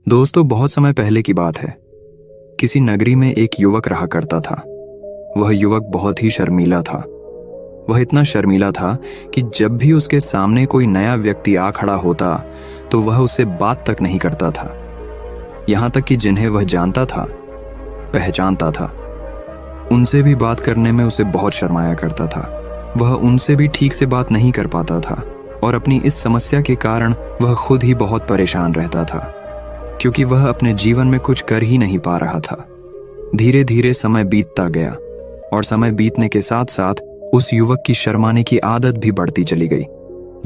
दोस्तों, बहुत समय पहले की बात है। किसी नगरी में एक युवक रहा करता था। वह युवक बहुत ही शर्मीला था। वह इतना शर्मीला था कि जब भी उसके सामने कोई नया व्यक्ति आ खड़ा होता तो वह उससे बात तक नहीं करता था। यहाँ तक कि जिन्हें वह जानता था, पहचानता था, उनसे भी बात करने में उसे बहुत शर्माया करता था। वह उनसे भी ठीक से बात नहीं कर पाता था और अपनी इस समस्या के कारण वह खुद ही बहुत परेशान रहता था, क्योंकि वह अपने जीवन में कुछ कर ही नहीं पा रहा था। धीरे धीरे समय बीतता गया और समय बीतने के साथ साथ उस युवक की शर्माने की आदत भी बढ़ती चली गई,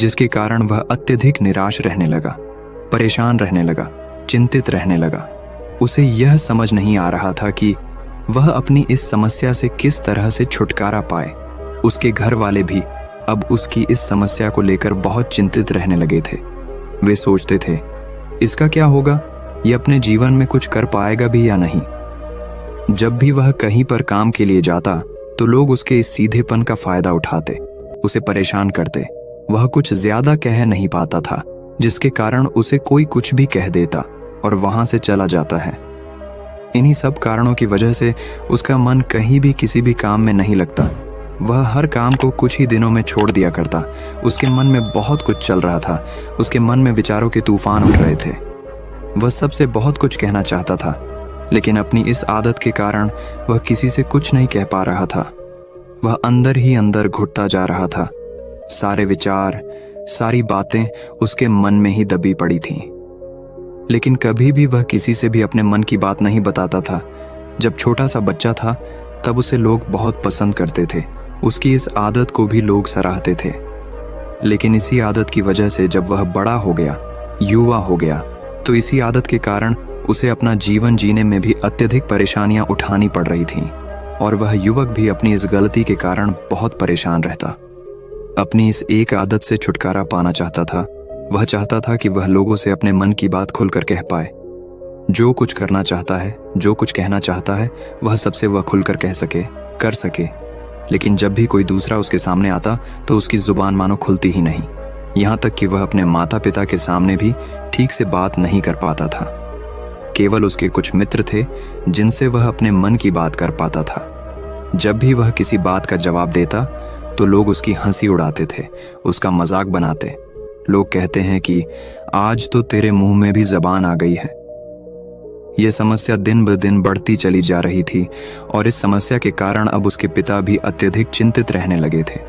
जिसके कारण वह अत्यधिक निराश रहने लगा, परेशान रहने लगा, चिंतित रहने लगा। उसे यह समझ नहीं आ रहा था कि वह अपनी इस समस्या से किस तरह से छुटकारा पाए। उसके घर वाले भी अब उसकी इस समस्या को लेकर बहुत चिंतित रहने लगे थे। वे सोचते थे, इसका क्या होगा, ये अपने जीवन में कुछ कर पाएगा भी या नहीं। जब भी वह कहीं पर काम के लिए जाता तो लोग उसके इस सीधेपन का फायदा उठाते, उसे परेशान करते। वह कुछ ज्यादा कह नहीं पाता था, जिसके कारण उसे कोई कुछ भी कह देता और वहां से चला जाता है। इन्हीं सब कारणों की वजह से उसका मन कहीं भी किसी भी काम में नहीं लगता। वह हर काम को कुछ ही दिनों में छोड़ दिया करता। उसके मन में बहुत कुछ चल रहा था। उसके मन में विचारों के तूफान उठ रहे थे। वह सबसे बहुत कुछ कहना चाहता था, लेकिन अपनी इस आदत के कारण वह किसी से कुछ नहीं कह पा रहा था। वह अंदर ही अंदर घुटता जा रहा था। सारे विचार, सारी बातें उसके मन में ही दबी पड़ी थीं। लेकिन कभी भी वह किसी से भी अपने मन की बात नहीं बताता था। जब छोटा सा बच्चा था तब उसे लोग बहुत पसंद करते थे। उसकी इस आदत को भी लोग सराहते थे। लेकिन इसी आदत की वजह से जब वह बड़ा हो गया, युवा हो गया, तो इसी आदत के कारण उसे अपना जीवन जीने में भी अत्यधिक परेशानियां उठानी पड़ रही थीं और वह युवक भी अपनी इस गलती के कारण बहुत परेशान रहता। अपनी इस एक आदत से छुटकारा पाना चाहता था। वह चाहता था कि वह लोगों से अपने मन की बात खुलकर कह पाए। जो कुछ करना चाहता है, जो कुछ कहना चाहता है, वह सबसे वह खुलकर कह सके, कर सके। लेकिन जब भी कोई दूसरा उसके सामने आता तो उसकी जुबान मानो खुलती ही नहीं। यहाँ तक कि वह अपने माता पिता के सामने भी ठीक से बात नहीं कर पाता था। केवल उसके कुछ मित्र थे जिनसे वह अपने मन की बात कर पाता था। जब भी वह किसी बात का जवाब देता तो लोग उसकी हंसी उड़ाते थे, उसका मजाक बनाते। लोग कहते हैं कि आज तो तेरे मुंह में भी जबान आ गई है। यह समस्या दिन ब दिन बढ़ती चली जा रही थी और इस समस्या के कारण अब उसके पिता भी अत्यधिक चिंतित रहने लगे थे।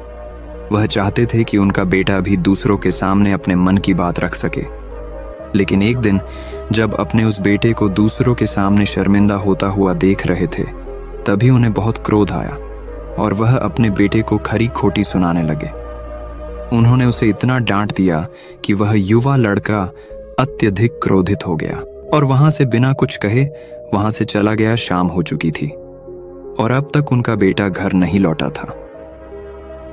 वह चाहते थे कि उनका बेटा भी दूसरों के सामने अपने मन की बात रख सके। लेकिन एक दिन जब अपने उस बेटे को दूसरों के सामने शर्मिंदा होता हुआ देख रहे थे, तभी उन्हें बहुत क्रोध आया और वह अपने बेटे को खरी खोटी सुनाने लगे। उन्होंने उसे इतना डांट दिया कि वह युवा लड़का अत्यधिक क्रोधित हो गया और वहां से बिना कुछ कहे वहां से चला गया। शाम हो चुकी थी और अब तक उनका बेटा घर नहीं लौटा था।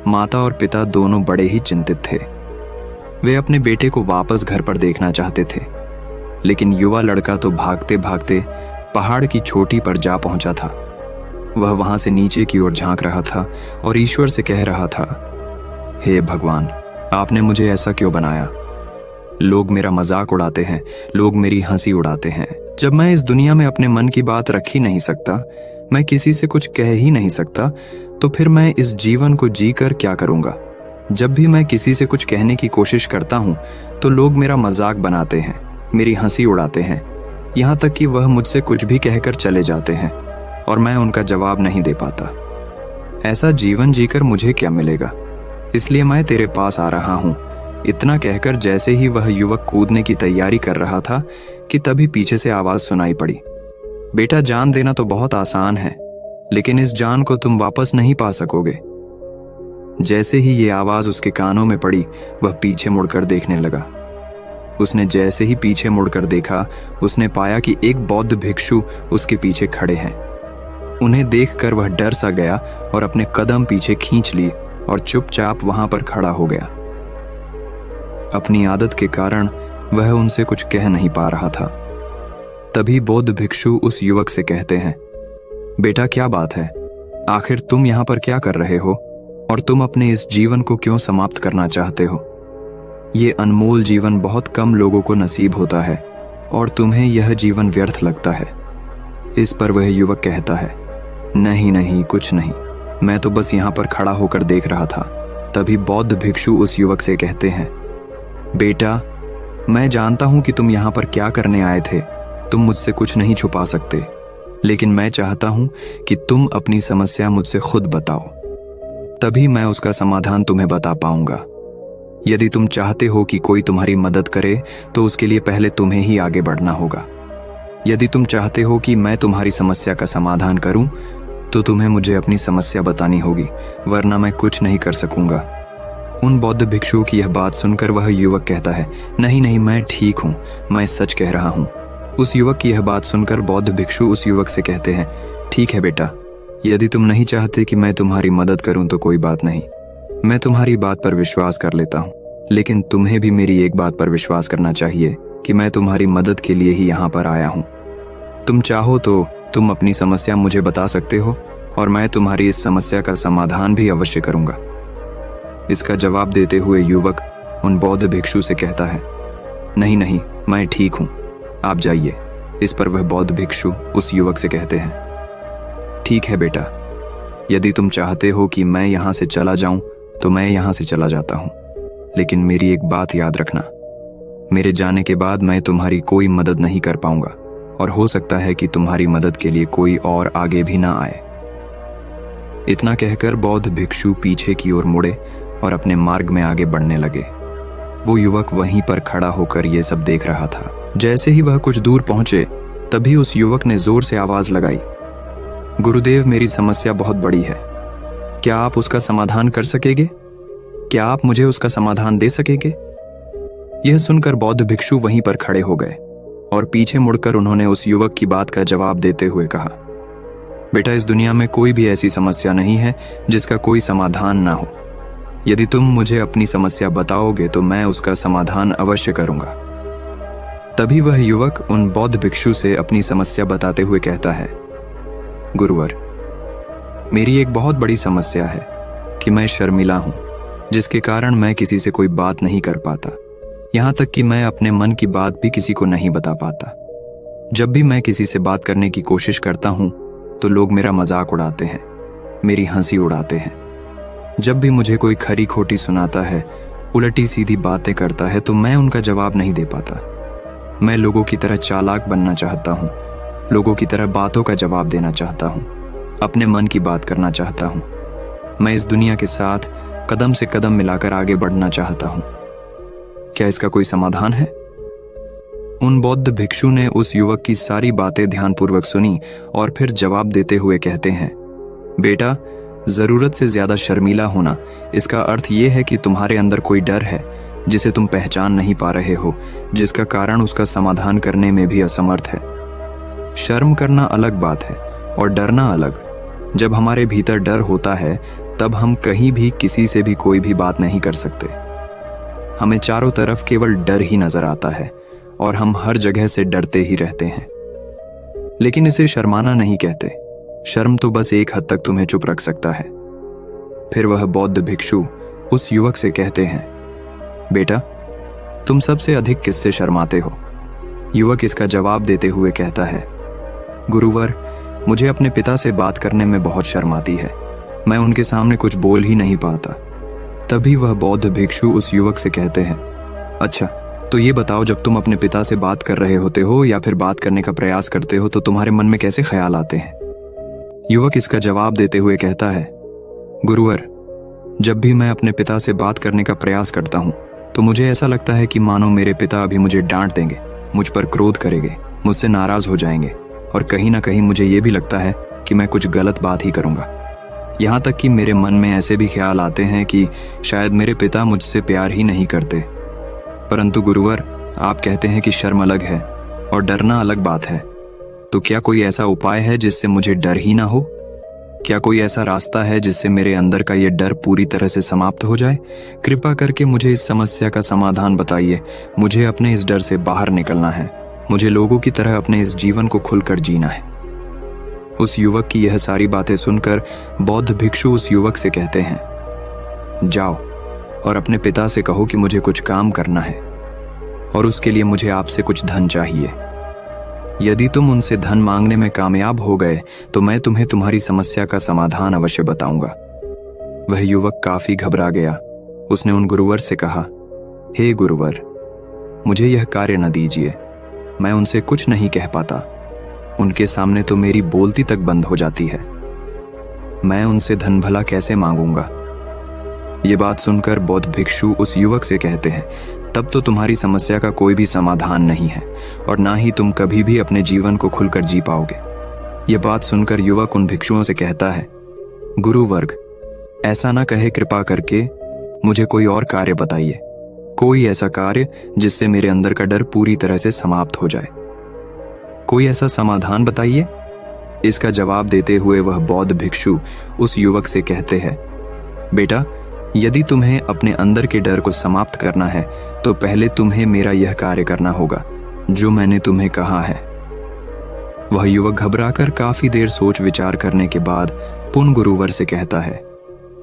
माता और पिता दोनों बड़े ही चिंतित थे। वे अपने बेटे को वापस घर पर देखना चाहते थे, लेकिन युवा लड़का तो भागते भागते पहाड़ की चोटी पर जा पहुंचा था। वह वहां से नीचे की ओर झांक रहा था और ईश्वर से कह रहा था, हे भगवान, आपने मुझे ऐसा क्यों बनाया? लोग मेरा मजाक उड़ाते हैं, लोग मेरी हंसी उड़ाते हैं। जब मैं इस दुनिया में अपने मन की बात रख ही नहीं सकता, मैं किसी से कुछ कह ही नहीं सकता, तो फिर मैं इस जीवन को जीकर क्या करूंगा? जब भी मैं किसी से कुछ कहने की कोशिश करता हूं तो लोग मेरा मजाक बनाते हैं, मेरी हंसी उड़ाते हैं, यहाँ तक कि वह मुझसे कुछ भी कहकर चले जाते हैं और मैं उनका जवाब नहीं दे पाता। ऐसा जीवन जीकर मुझे क्या मिलेगा? इसलिए मैं तेरे पास आ रहा हूं। इतना कहकर जैसे ही वह युवक कूदने की तैयारी कर रहा था कि तभी पीछे से आवाज सुनाई पड़ी, बेटा, जान देना तो बहुत आसान है, लेकिन इस जान को तुम वापस नहीं पा सकोगे। जैसे ही ये आवाज उसके कानों में पड़ी, वह पीछे मुड़कर देखने लगा। उसने जैसे ही पीछे मुड़कर देखा, उसने पाया कि एक बौद्ध भिक्षु उसके पीछे खड़े हैं। उन्हें देखकर वह डर सा गया और अपने कदम पीछे खींच लिए और चुपचाप वहां पर खड़ा हो गया। अपनी आदत के कारण वह उनसे कुछ कह नहीं पा रहा था। तभी बौद्ध भिक्षु उस युवक से कहते हैं, बेटा, क्या बात है? आखिर तुम यहाँ पर क्या कर रहे हो और तुम अपने इस जीवन को क्यों समाप्त करना चाहते हो? ये अनमोल जीवन बहुत कम लोगों को नसीब होता है। और तुम्हें यह जीवन व्यर्थ लगता है। इस पर वह युवक कहता है, नहीं नहीं, कुछ नहीं, मैं तो बस यहाँ पर खड़ा होकर देख रहा था। तभी बौद्ध भिक्षु उस युवक से कहते हैं, बेटा, मैं जानता हूँ कि तुम यहाँ पर क्या करने आए थे। तुम मुझसे कुछ नहीं छुपा सकते, लेकिन मैं चाहता हूँ कि तुम अपनी समस्या मुझसे खुद बताओ, तभी मैं उसका समाधान तुम्हें बता पाऊंगा। यदि तुम चाहते हो कि कोई तुम्हारी मदद करे तो उसके लिए पहले तुम्हें ही आगे बढ़ना होगा। यदि तुम चाहते हो कि मैं तुम्हारी समस्या का समाधान करूं तो तुम्हें मुझे अपनी समस्या बतानी होगी, वरना मैं कुछ नहीं कर सकूंगा। उन बौद्ध भिक्षुओं की यह बात सुनकर वह युवक कहता है, नहीं नहीं, मैं ठीक हूं, मैं सच कह रहा हूं। उस युवक की यह बात सुनकर बौद्ध भिक्षु उस युवक से कहते हैं, ठीक है बेटा, यदि तुम नहीं चाहते कि मैं तुम्हारी मदद करूं तो कोई बात नहीं, मैं तुम्हारी बात पर विश्वास कर लेता हूं। लेकिन तुम्हें भी मेरी एक बात पर विश्वास करना चाहिए कि मैं तुम्हारी मदद के लिए ही यहाँ पर आया हूँ। तुम चाहो तो तुम अपनी समस्या मुझे बता सकते हो और मैं तुम्हारी इस समस्या का समाधान भी अवश्य करूँगा। इसका जवाब देते हुए युवक उन बौद्ध भिक्षु से कहता है, नहीं नहीं, मैं ठीक हूँ, आप जाइए। इस पर वह बौद्ध भिक्षु उस युवक से कहते हैं, ठीक है बेटा, यदि तुम चाहते हो कि मैं यहाँ से चला जाऊं तो मैं यहाँ से चला जाता हूँ, लेकिन मेरी एक बात याद रखना, मेरे जाने के बाद मैं तुम्हारी कोई मदद नहीं कर पाऊंगा और हो सकता है कि तुम्हारी मदद के लिए कोई और आगे भी ना आए। इतना कहकर बौद्ध भिक्षु पीछे की ओर मुड़े और अपने मार्ग में आगे बढ़ने लगे। वो युवक वहीं पर खड़ा होकर ये सब देख रहा था। जैसे ही वह कुछ दूर पहुंचे तभी उस युवक ने जोर से आवाज लगाई, गुरुदेव, मेरी समस्या बहुत बड़ी है, क्या आप उसका समाधान कर सकेंगे? क्या आप मुझे उसका समाधान दे सकेंगे? यह सुनकर बौद्ध भिक्षु वहीं पर खड़े हो गए और पीछे मुड़कर उन्होंने उस युवक की बात का जवाब देते हुए कहा, बेटा, इस दुनिया में कोई भी ऐसी समस्या नहीं है जिसका कोई समाधान ना हो। यदि तुम मुझे अपनी समस्या बताओगे तो मैं उसका समाधान अवश्य करूंगा। तभी वह युवक उन बौद्ध भिक्षु से अपनी समस्या बताते हुए कहता है, गुरुवर, मेरी एक बहुत बड़ी समस्या है कि मैं शर्मिला हूं, जिसके कारण मैं किसी से कोई बात नहीं कर पाता। यहाँ तक कि मैं अपने मन की बात भी किसी को नहीं बता पाता। जब भी मैं किसी से बात करने की कोशिश करता हूँ तो लोग मेरा मजाक उड़ाते हैं, मेरी हंसी उड़ाते हैं। जब भी मुझे कोई खरी खोटी सुनाता है, उल्टी सीधी बातें करता है, तो मैं उनका जवाब नहीं दे पाता। मैं लोगों की तरह चालाक बनना चाहता हूँ, लोगों की तरह बातों का जवाब देना चाहता हूँ, अपने मन की बात करना चाहता हूँ। मैं इस दुनिया के साथ कदम से कदम मिलाकर आगे बढ़ना चाहता हूँ। क्या इसका कोई समाधान है? उन बौद्ध भिक्षु ने उस युवक की सारी बातें ध्यानपूर्वक सुनी और फिर जवाब देते हुए कहते हैं, बेटा, जरूरत से ज्यादा शर्मीला होना, इसका अर्थ यह है कि तुम्हारे अंदर कोई डर है जिसे तुम पहचान नहीं पा रहे हो, जिसका कारण उसका समाधान करने में भी असमर्थ है। शर्म करना अलग बात है और डरना अलग। जब हमारे भीतर डर होता है तब हम कहीं भी किसी से भी कोई भी बात नहीं कर सकते। हमें चारों तरफ केवल डर ही नजर आता है और हम हर जगह से डरते ही रहते हैं। लेकिन इसे शर्माना नहीं कहते। शर्म तो बस एक हद तक तुम्हें चुप रख सकता है। फिर वह बौद्ध भिक्षु उस युवक से कहते हैं, बेटा, तुम सबसे अधिक किससे शर्माते हो? युवक इसका जवाब देते हुए कहता है, गुरुवर, मुझे अपने पिता से बात करने में बहुत शर्म आती है। मैं उनके सामने कुछ बोल ही नहीं पाता। तभी वह बौद्ध भिक्षु उस युवक से कहते हैं, अच्छा, तो ये बताओ, जब तुम अपने पिता से बात कर रहे होते हो या फिर बात करने का प्रयास करते हो तो तुम्हारे मन में कैसे ख्याल आते हैं? युवक इसका जवाब देते हुए कहता है, गुरुवर, जब भी मैं अपने पिता से बात करने का प्रयास करता हूँ तो मुझे ऐसा लगता है कि मानो मेरे पिता अभी मुझे डांट देंगे, मुझ पर क्रोध करेंगे, मुझसे नाराज हो जाएंगे और कहीं ना कहीं मुझे ये भी लगता है कि मैं कुछ गलत बात ही करूँगा। यहाँ तक कि मेरे मन में ऐसे भी ख्याल आते हैं कि शायद मेरे पिता मुझसे प्यार ही नहीं करते। परंतु गुरुवर, आप कहते हैं कि शर्म अलग है और डरना अलग बात है, तो क्या कोई ऐसा उपाय है जिससे मुझे डर ही ना हो? क्या कोई ऐसा रास्ता है जिससे मेरे अंदर का ये डर पूरी तरह से समाप्त हो जाए? कृपा करके मुझे इस समस्या का समाधान बताइए। मुझे अपने इस डर से बाहर निकलना है। मुझे लोगों की तरह अपने इस जीवन को खुलकर जीना है। उस युवक की यह सारी बातें सुनकर बौद्ध भिक्षु उस युवक से कहते हैं, जाओ और अपने पिता से कहो कि मुझे कुछ काम करना है और उसके लिए मुझे आपसे कुछ धन चाहिए। यदि तुम उनसे धन मांगने में कामयाब हो गए तो मैं तुम्हें तुम्हारी समस्या का समाधान अवश्य बताऊंगा। वह युवक काफी घबरा गया। उसने उन गुरुवर से कहा, हे गुरुवर, मुझे यह कार्य न दीजिए। मैं उनसे कुछ नहीं कह पाता। उनके सामने तो मेरी बोलती तक बंद हो जाती है। मैं उनसे धन भला कैसे मांगूंगा। ये बात सुनकर बौद्ध भिक्षु उस युवक से कहते हैं, तब तो तुम्हारी समस्या का कोई भी समाधान नहीं है और ना ही तुम कभी भी अपने जीवन को खुलकर जी पाओगे। यह बात सुनकर युवक उन भिक्षुओं से कहता है, गुरुवर्ग, ऐसा ना कहे, कृपा करके मुझे कोई और कार्य बताइए, कोई ऐसा कार्य जिससे मेरे अंदर का डर पूरी तरह से समाप्त हो जाए। कोई ऐसा समाधान बताइए। इसका जवाब देते हुए वह बौद्ध भिक्षु उस युवक से कहते हैं, बेटा, यदि तुम्हें अपने अंदर के डर को समाप्त करना है तो पहले तुम्हें मेरा यह कार्य करना होगा जो मैंने तुम्हें कहा है। वह युवक घबराकर काफी देर सोच विचार करने के बाद पुन गुरुवर से कहता है,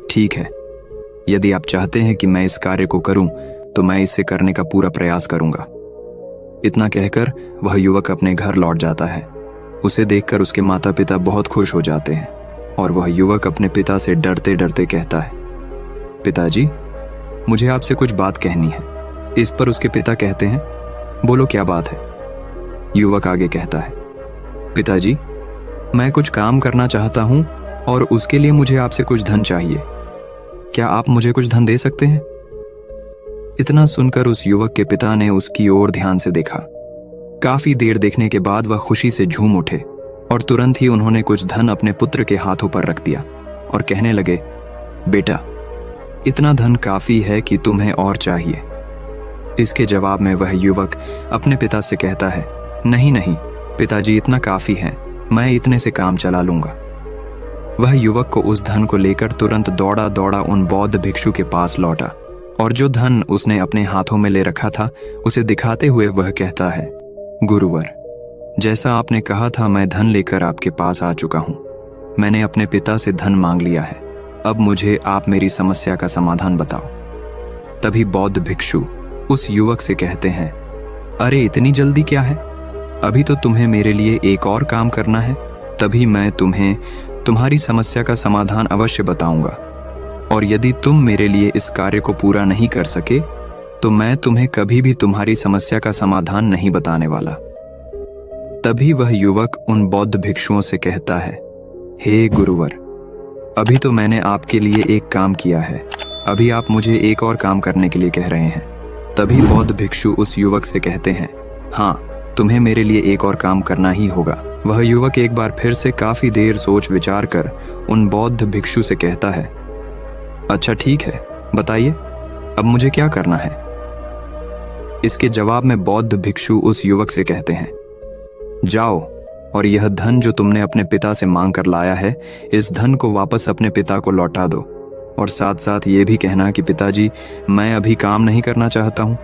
ठीक है, यदि आप चाहते हैं कि मैं इस कार्य को करूं तो मैं इसे करने का पूरा प्रयास करूंगा। इतना कहकर वह युवक अपने घर लौट जाता है। उसे देखकर उसके माता पिता बहुत खुश हो जाते हैं और वह युवक अपने पिता से डरते डरते कहता है, पिताजी, मुझे आपसे कुछ बात कहनी है। इस पर उसके पिता कहते हैं, बोलो क्या बात है। युवक आगे कहता है, पिताजी, मैं कुछ काम करना चाहता हूं और उसके लिए मुझे आपसे कुछ धन चाहिए। क्या आप मुझे कुछ धन दे सकते हैं? इतना सुनकर उस युवक के पिता ने उसकी ओर ध्यान से देखा। काफी देर देखने के बाद वह खुशी से झूम उठे और तुरंत ही उन्होंने कुछ धन अपने पुत्र के हाथों पर रख दिया और कहने लगे, बेटा, इतना धन काफी है कि तुम्हें और चाहिए। इसके जवाब में वह युवक अपने पिता से कहता है, नहीं नहीं पिताजी, इतना काफी है, मैं इतने से काम चला लूंगा। वह युवक को उस धन को लेकर तुरंत दौड़ा दौड़ा उन बौद्ध भिक्षु के पास लौटा और जो धन उसने अपने हाथों में ले रखा था उसे दिखाते हुए वह कहता है, गुरुवर, जैसा आपने कहा था मैं धन लेकर आपके पास आ चुका हूं। मैंने अपने पिता से धन मांग लिया है। अब मुझे आप मेरी समस्या का समाधान बताओ। तभी बौद्ध भिक्षु उस युवक से कहते हैं, अरे इतनी जल्दी क्या है, अभी तो तुम्हें मेरे लिए एक और काम करना है, तभी मैं तुम्हें तुम्हारी समस्या का समाधान अवश्य बताऊंगा। और यदि तुम मेरे लिए इस कार्य को पूरा नहीं कर सके तो मैं तुम्हें कभी भी तुम्हारी समस्या का समाधान नहीं बताने वाला। तभी वह युवक उन बौद्ध भिक्षुओं से कहता है, हे गुरुवर, अभी तो मैंने आपके लिए एक काम किया है, अभी आप मुझे एक और काम करने के लिए कह रहे हैं। तभी बौद्ध भिक्षु उस युवक से कहते हैं, हाँ, तुम्हें मेरे लिए एक और काम करना ही होगा। वह युवक एक बार फिर से काफी देर सोच विचार कर उन बौद्ध भिक्षु से कहता है, अच्छा ठीक है, बताइए अब मुझे क्या करना है। इसके जवाब में बौद्ध भिक्षु उस युवक से कहते हैं, जाओ और यह धन जो तुमने अपने पिता से मांग कर लाया है, इस धन को वापस अपने पिता को लौटा दो और साथ साथ ये भी कहना कि पिताजी, मैं अभी काम नहीं करना चाहता हूं,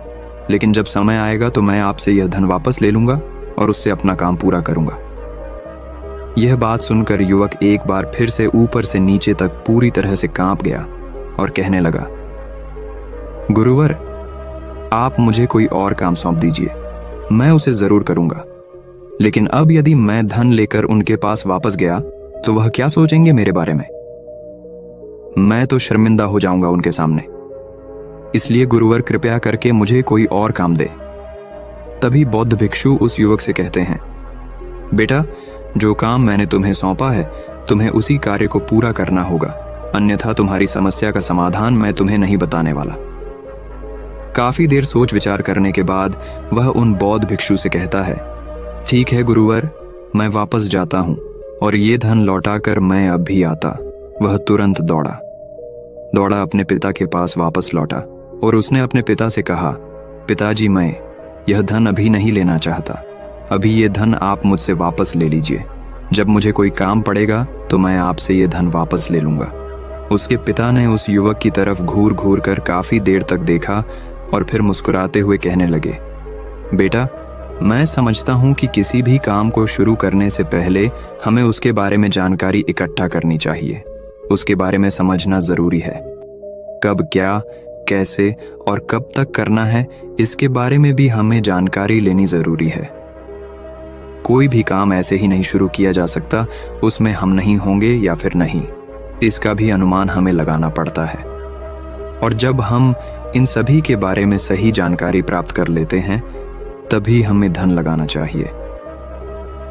लेकिन जब समय आएगा तो मैं आपसे यह धन वापस ले लूंगा और उससे अपना काम पूरा करूंगा। यह बात सुनकर युवक एक बार फिर से ऊपर से नीचे तक पूरी तरह से कांप गया और कहने लगा, गुरुवर, आप मुझे कोई और काम सौंप दीजिए, मैं उसे जरूर करूंगा। लेकिन अब यदि मैं धन लेकर उनके पास वापस गया तो वह क्या सोचेंगे मेरे बारे में? मैं तो शर्मिंदा हो जाऊंगा उनके सामने। इसलिए गुरुवर, कृपया करके मुझे कोई और काम दे। तभी बौद्ध भिक्षु उस युवक से कहते हैं, बेटा, जो काम मैंने तुम्हें सौंपा है तुम्हें उसी कार्य को पूरा करना होगा, अन्यथा तुम्हारी समस्या का समाधान मैं तुम्हें नहीं बताने वाला। काफी देर सोच विचार करने के बाद वह उन बौद्ध भिक्षु से कहता है, ठीक है गुरुवर, मैं वापस जाता हूं और ये धन लौटाकर मैं अब भी आता। वह तुरंत दौड़ा अपने पिता के पास वापस लौटा और उसने अपने पिता से कहा, पिताजी, मैं यह धन अभी नहीं लेना चाहता, अभी ये धन आप मुझसे वापस ले लीजिए। जब मुझे कोई काम पड़ेगा तो मैं आपसे ये धन वापस ले लूंगा। उसके पिता ने उस युवक की तरफ घूर घूर कर काफी देर तक देखा और फिर मुस्कुराते हुए कहने लगे, बेटा, मैं समझता हूं कि किसी भी काम को शुरू करने से पहले हमें उसके बारे में जानकारी इकट्ठा करनी चाहिए। उसके बारे में समझना जरूरी है। कब क्या कैसे और कब तक करना है, इसके बारे में भी हमें जानकारी लेनी जरूरी है। कोई भी काम ऐसे ही नहीं शुरू किया जा सकता, उसमें हम नहीं होंगे या फिर नहीं, इसका भी अनुमान हमें लगाना पड़ता है। और जब हम इन सभी के बारे में सही जानकारी प्राप्त कर लेते हैं, तभी हमें धन लगाना चाहिए।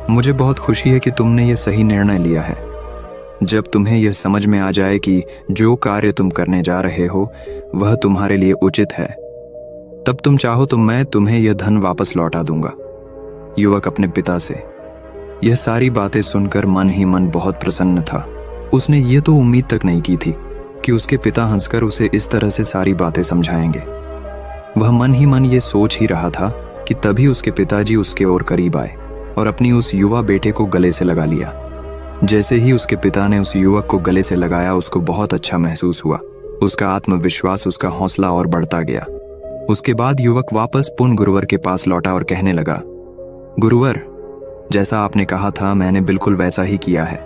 मुझे बहुत खुशी है कि तुमने ये सही निर्णय लिया है। जब तुम्हें यह समझ में आ जाए कि जो कार्य तुम करने जा रहे हो वह तुम्हारे लिए उचित है, तब तुम चाहो तो मैं तुम्हें यह धन वापस लौटा दूंगा। युवक अपने पिता से यह सारी बातें सुनकर मन ही मन बहुत प्रसन्न था। उसने ये तो उम्मीद तक नहीं की थी कि उसके पिता हंसकर उसे इस तरह से सारी बातें समझाएंगे। वह मन ही मन ये सोच ही रहा था कि तभी उसके पिताजी उसके और करीब आए और अपनी उस युवा बेटे को गले से लगा लिया। जैसे ही उसके पिता ने उस युवक को गले से लगाया, उसको बहुत अच्छा महसूस हुआ। उसका आत्मविश्वास, उसका हौसला और बढ़ता गया। उसके बाद युवक वापस पुन गुरुवर के पास लौटा और कहने लगा, गुरुवर, जैसा आपने कहा था मैंने बिल्कुल वैसा ही किया है।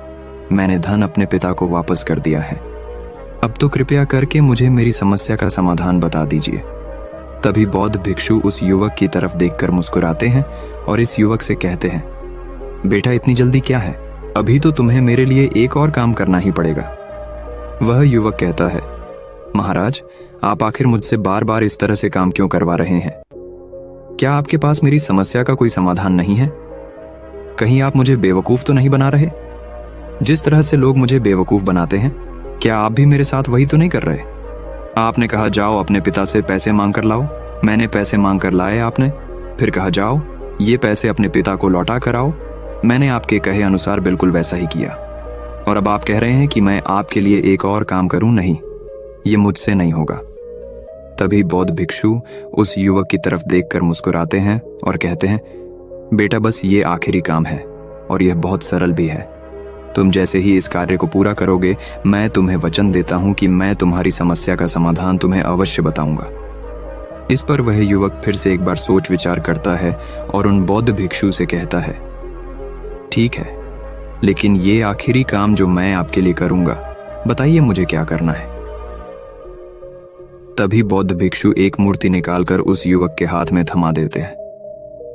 मैंने धन अपने पिता को वापस कर दिया है। अब तो कृपया करके मुझे मेरी समस्या का समाधान बता दीजिए। तभी बौद्ध भिक्षु उस युवक की तरफ देखकर मुस्कुराते हैं और इस युवक से कहते हैं, बेटा इतनी जल्दी क्या है, अभी तो तुम्हें मेरे लिए एक और काम करना ही पड़ेगा। वह युवक कहता है, महाराज, आप आखिर मुझसे बार बार इस तरह से काम क्यों करवा रहे हैं? क्या आपके पास मेरी समस्या का कोई समाधान नहीं है? कहीं आप मुझे बेवकूफ तो नहीं बना रहे? जिस तरह से लोग मुझे बेवकूफ बनाते हैं, क्या आप भी मेरे साथ वही तो नहीं कर रहे? आपने कहा जाओ अपने पिता से पैसे मांग कर लाओ, मैंने पैसे मांग कर लाए आपने, फिर कहा जाओ ये पैसे अपने पिता को लौटा कर आओ, मैंने आपके कहे अनुसार बिल्कुल वैसा ही किया। और अब आप कह रहे हैं कि मैं आपके लिए एक और काम करूं? नहीं, ये मुझसे नहीं होगा। तभी बौद्ध भिक्षु उस युवक की तरफ देखकर मुस्कुराते हैं और कहते हैं, बेटा बस ये आखिरी काम है और यह बहुत सरल भी है। तुम जैसे ही इस कार्य को पूरा करोगे, मैं तुम्हें वचन देता हूं कि मैं तुम्हारी समस्या का समाधान तुम्हें अवश्य बताऊंगा। इस पर वह युवक फिर से एक बार सोच विचार करता है और उन बौद्ध भिक्षु से कहता है, ठीक है, लेकिन ये आखिरी काम जो मैं आपके लिए करूंगा, बताइए मुझे क्या करना है। तभी बौद्ध भिक्षु एक मूर्ति निकालकर उस युवक के हाथ में थमा देते हैं।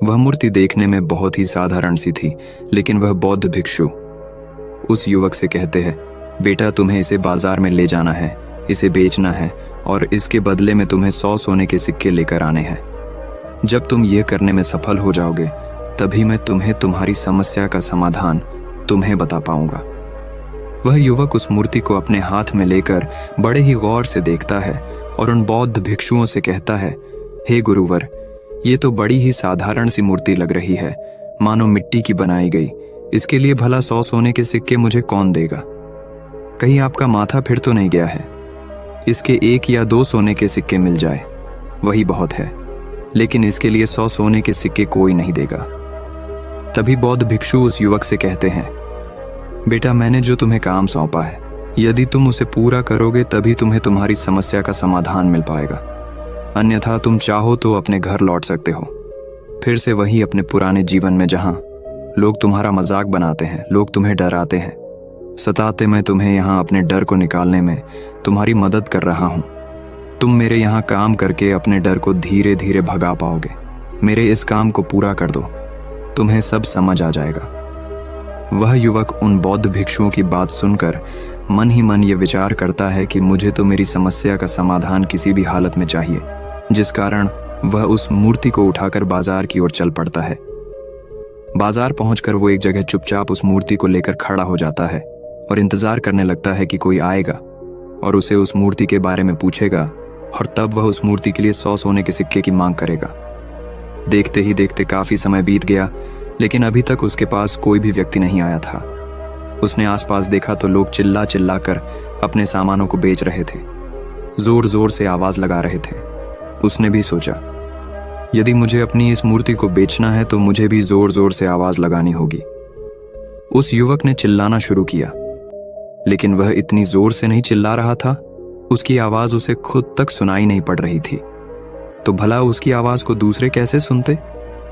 वह मूर्ति देखने में बहुत ही साधारण सी थी, लेकिन वह बौद्ध भिक्षु उस युवक से कहते हैं, बेटा तुम्हें इसे बाजार में ले जाना है, इसे बेचना है और इसके बदले में तुम्हें 100 सोने के सिक्के लेकर आने हैं। जब तुम यह करने में सफल हो जाओगे, तभी मैं तुम्हें तुम्हारी समस्या का समाधान तुम्हें बता पाऊंगा। वह युवक उस मूर्ति को अपने हाथ में लेकर बड़े ही गौर से देखता है और उन बौद्ध भिक्षुओं से कहता है, हे गुरुवर, ये तो बड़ी ही साधारण सी मूर्ति लग रही है, मानो मिट्टी की बनाई गई। इसके लिए भला 100 सोने के सिक्के मुझे कौन देगा? कहीं आपका माथा फिर तो नहीं गया है? इसके 1 या 2 सोने के सिक्के मिल जाए वही बहुत है, लेकिन इसके लिए 100 सोने के सिक्के कोई नहीं देगा। तभी बौद्ध भिक्षु उस युवक से कहते हैं, बेटा मैंने जो तुम्हें काम सौंपा है, यदि तुम उसे पूरा करोगे तभी तुम्हें तुम्हारी समस्या का समाधान मिल पाएगा, अन्यथा तुम चाहो तो अपने घर लौट सकते हो, फिर से वही अपने पुराने जीवन में जहां लोग तुम्हारा मजाक बनाते हैं, लोग तुम्हें डराते हैं, सताते। मैं तुम्हें यहाँ अपने डर को निकालने में तुम्हारी मदद कर रहा हूँ। तुम मेरे यहाँ काम करके अपने डर को धीरे धीरे भगा पाओगे। मेरे इस काम को पूरा कर दो, तुम्हें सब समझ आ जाएगा। वह युवक उन बौद्ध भिक्षुओं की बात सुनकर मन ही मन ये विचार करता है कि मुझे तो मेरी समस्या का समाधान किसी भी हालत में चाहिए, जिस कारण वह उस मूर्ति को उठाकर बाजार की ओर चल पड़ता है। बाजार पहुंचकर वो एक जगह चुपचाप उस मूर्ति को लेकर खड़ा हो जाता है और इंतजार करने लगता है कि कोई आएगा और उसे उस मूर्ति के बारे में पूछेगा, और तब वह उस मूर्ति के लिए 100 सोने के सिक्के की मांग करेगा। देखते ही देखते काफी समय बीत गया, लेकिन अभी तक उसके पास कोई भी व्यक्ति नहीं आया था। उसने आसपास देखा तो लोग चिल्ला चिल्ला कर अपने सामानों को बेच रहे थे, जोर जोर से आवाज लगा रहे थे। उसने भी सोचा, यदि मुझे अपनी इस मूर्ति को बेचना है तो मुझे भी जोर जोर से आवाज लगानी होगी। उस युवक ने चिल्लाना शुरू किया, लेकिन वह इतनी जोर से नहीं चिल्ला रहा था, उसकी आवाज उसे खुद तक सुनाई नहीं पड़ रही थी। तो भला उसकी आवाज को दूसरे कैसे सुनते,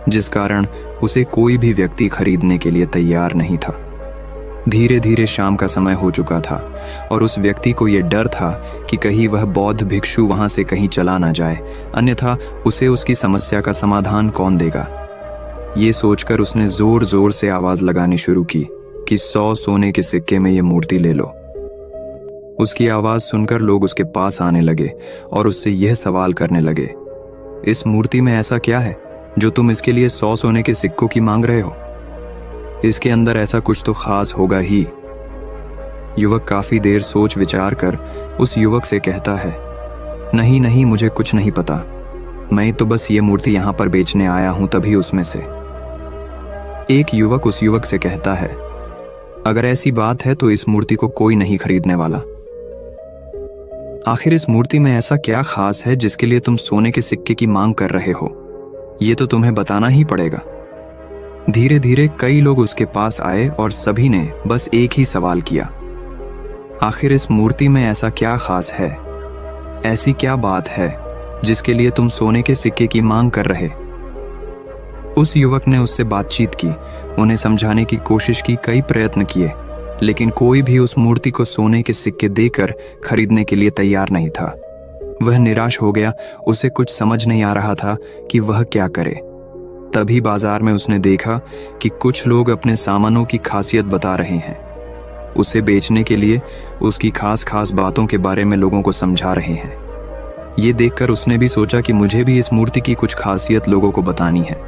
जिस कारण उसे कोई भी व्यक्ति खरीदने के लिए तैयार नहीं था। धीरे धीरे शाम का समय हो चुका था और उस व्यक्ति को यह डर था कि कहीं वह बौद्ध भिक्षु वहां से कहीं चला ना जाए, अन्यथा उसे उसकी समस्या का समाधान कौन देगा। ये सोचकर उसने जोर जोर से आवाज लगानी शुरू की कि 100 सोने के सिक्के में ये मूर्ति ले लो। उसकी आवाज सुनकर लोग उसके पास आने लगे और उससे यह सवाल करने लगे, इस मूर्ति में ऐसा क्या है जो तुम इसके लिए 100 सोने के सिक्कों की मांग रहे हो? इसके अंदर ऐसा कुछ तो खास होगा ही। युवक काफी देर सोच विचार कर उस युवक से कहता है, नहीं नहीं, मुझे कुछ नहीं पता, मैं तो बस ये मूर्ति यहां पर बेचने आया हूं। तभी उसमें से एक युवक उस युवक से कहता है, अगर ऐसी बात है तो इस मूर्ति को कोई नहीं खरीदने वाला। आखिर इस मूर्ति में ऐसा क्या खास है जिसके लिए तुम सोने के सिक्के की मांग कर रहे हो? ये तो तुम्हें बताना ही पड़ेगा। धीरे धीरे कई लोग उसके पास आए और सभी ने बस एक ही सवाल किया, आखिर इस मूर्ति में ऐसा क्या खास है, ऐसी क्या बात है जिसके लिए तुम सोने के सिक्के की मांग कर रहे? उस युवक ने उससे बातचीत की, उन्हें समझाने की कोशिश की, कई प्रयत्न किए, लेकिन कोई भी उस मूर्ति को सोने के सिक्के देकर खरीदने के लिए तैयार नहीं था। वह निराश हो गया, उसे कुछ समझ नहीं आ रहा था कि वह क्या करे। तभी बाजार में उसने देखा कि कुछ लोग अपने सामानों की खासियत बता रहे हैं, उसे बेचने के लिए उसकी खास खास बातों के बारे में लोगों को समझा रहे हैं। ये देखकर उसने भी सोचा कि मुझे भी इस मूर्ति की कुछ खासियत लोगों को बतानी है।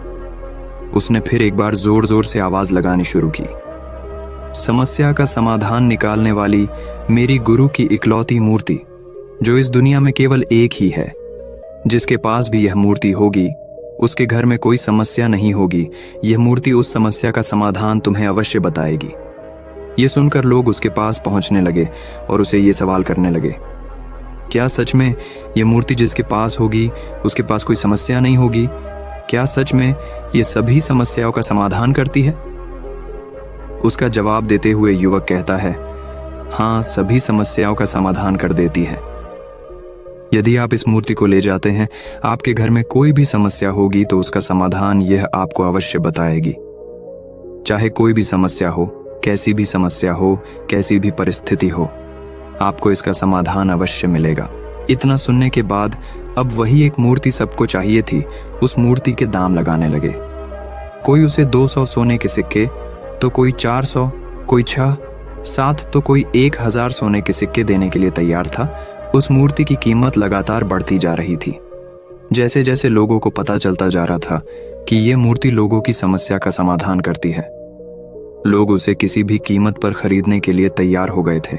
उसने फिर एक बार जोर जोर से आवाज लगानी शुरू की, समस्या का समाधान निकालने वाली मेरी गुरु की इकलौती मूर्ति, जो इस दुनिया में केवल एक ही है, जिसके पास भी यह मूर्ति होगी उसके घर में कोई समस्या नहीं होगी। यह मूर्ति उस समस्या का समाधान तुम्हें अवश्य बताएगी। ये सुनकर लोग उसके पास पहुंचने लगे और उसे ये सवाल करने लगे, क्या सच में यह मूर्ति जिसके पास होगी उसके पास कोई समस्या नहीं होगी? क्या सच में ये सभी समस्याओं का समाधान करती है? उसका जवाब देते हुए युवक कहता है, हाँ, सभी समस्याओं का समाधान कर देती है। यदि आप इस मूर्ति को ले जाते हैं, आपके घर में कोई भी समस्या होगी तो उसका समाधान यह आपको अवश्य बताएगी। चाहे कोई भी समस्या हो, कैसी भी समस्या हो, कैसी भी परिस्थिति हो, आपको इसका समाधान अवश्य मिलेगा। इतना सुनने के बाद अब वही एक मूर्ति सबको चाहिए थी, उस मूर्ति के दाम लगाने लगे। कोई उसे 200 सोने के सिक्के, तो कोई 400, कोई 6, 7, तो कोई 1000 सोने के सिक्के देने के लिए तैयार था। उस मूर्ति की कीमत लगातार बढ़ती जा रही थी। जैसे जैसे लोगों को पता चलता जा रहा था कि ये मूर्ति लोगों की समस्या का समाधान करती है, लोग उसे किसी भी कीमत पर खरीदने के लिए तैयार हो गए थे।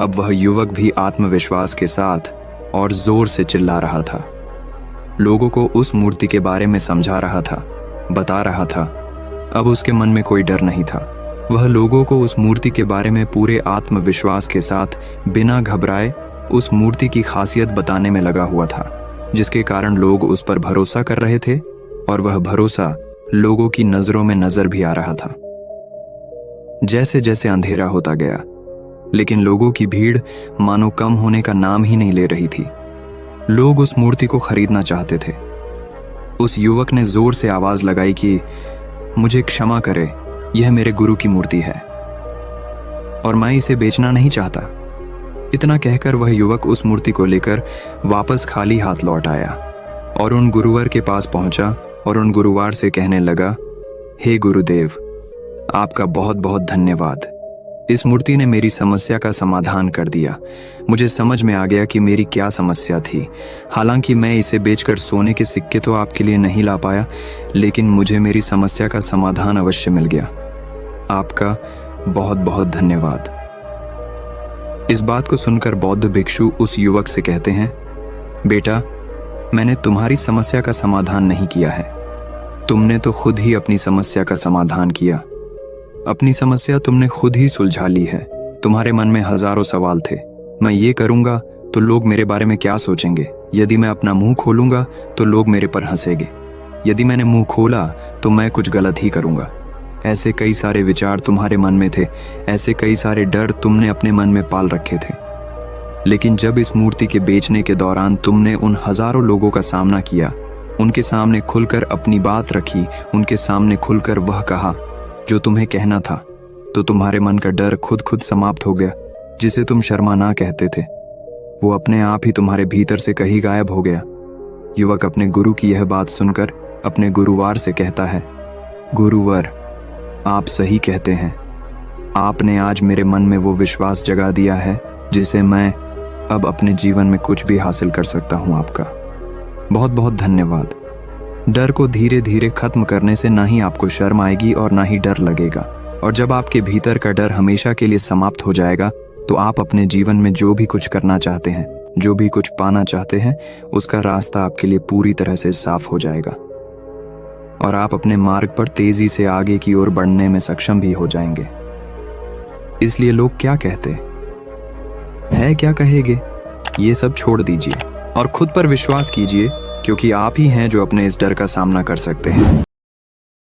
अब वह युवक भी आत्मविश्वास के साथ और जोर से चिल्ला रहा था, लोगों को उस मूर्ति के बारे में समझा रहा था, बता रहा था। अब उसके मन में कोई डर नहीं था। वह लोगों को उस मूर्ति के बारे में पूरे आत्मविश्वास के साथ बिना घबराए उस मूर्ति की खासियत बताने में लगा हुआ था, जिसके कारण लोग उस पर भरोसा कर रहे थे और वह भरोसा लोगों की नजरों में नजर भी आ रहा था। जैसे जैसे अंधेरा होता गया, लेकिन लोगों की भीड़ मानो कम होने का नाम ही नहीं ले रही थी। लोग उस मूर्ति को खरीदना चाहते थे। उस युवक ने जोर से आवाज लगाई कि मुझे क्षमा करे, यह मेरे गुरु की मूर्ति है और मैं इसे बेचना नहीं चाहता। इतना कहकर वह युवक उस मूर्ति को लेकर वापस खाली हाथ लौट आया और उन गुरुवर के पास पहुंचा और उन गुरुवार से कहने लगा, हे गुरुदेव, आपका बहुत बहुत धन्यवाद। इस मूर्ति ने मेरी समस्या का समाधान कर दिया। मुझे समझ में आ गया कि मेरी क्या समस्या थी। हालांकि मैं इसे बेचकर सोने के सिक्के तो आपके लिए नहीं ला पाया, लेकिन मुझे मेरी समस्या का समाधान अवश्य मिल गया। आपका बहुत बहुत धन्यवाद। इस बात को सुनकर बौद्ध भिक्षु उस युवक से कहते हैं, बेटा, मैंने तुम्हारी समस्या का समाधान नहीं किया है, तुमने तो खुद ही अपनी समस्या का समाधान किया। अपनी समस्या तुमने खुद ही सुलझा ली है। तुम्हारे मन में हजारों सवाल थे, मैं ये करूंगा तो लोग मेरे बारे में क्या सोचेंगे, यदि मैं अपना मुंह खोलूंगा तो लोग मेरे पर हंसेंगे, यदि मैंने मुंह खोला तो मैं कुछ गलत ही करूंगा। ऐसे कई सारे विचार तुम्हारे मन में थे, ऐसे कई सारे डर तुमने अपने मन में पाल रखे थे। लेकिन जब इस मूर्ति के बेचने के दौरान तुमने उन हजारों लोगों का सामना किया, उनके सामने खुलकर अपनी बात रखी, उनके सामने खुलकर वह कहा जो तुम्हें कहना था, तो तुम्हारे मन का डर खुद खुद समाप्त हो गया, जिसे तुम शर्मा ना कहते थे। वो अपने आप ही तुम्हारे भीतर से कहीं गायब हो गया। युवक अपने गुरु की यह बात सुनकर अपने गुरुवार से कहता है, गुरुवर, आप सही कहते हैं। आपने आज मेरे मन में वो विश्वास जगा दिया है जिसे मैं अब अपने जीवन में कुछ भी हासिल कर सकता हूं। आपका बहुत बहुत धन्यवाद। डर को धीरे धीरे खत्म करने से ना ही आपको शर्म आएगी और ना ही डर लगेगा, और जब आपके भीतर का डर हमेशा के लिए समाप्त हो जाएगा तो आप अपने जीवन में जो भी कुछ करना चाहते हैं, जो भी कुछ पाना चाहते हैं, उसका रास्ता आपके लिए पूरी तरह से साफ हो जाएगा और आप अपने मार्ग पर तेजी से आगे की ओर बढ़ने में सक्षम भी हो जाएंगे। इसलिए लोग क्या कहते हैं, क्या कहेंगे, ये सब छोड़ दीजिए और खुद पर विश्वास कीजिए, क्योंकि आप ही हैं जो अपने इस डर का सामना कर सकते हैं।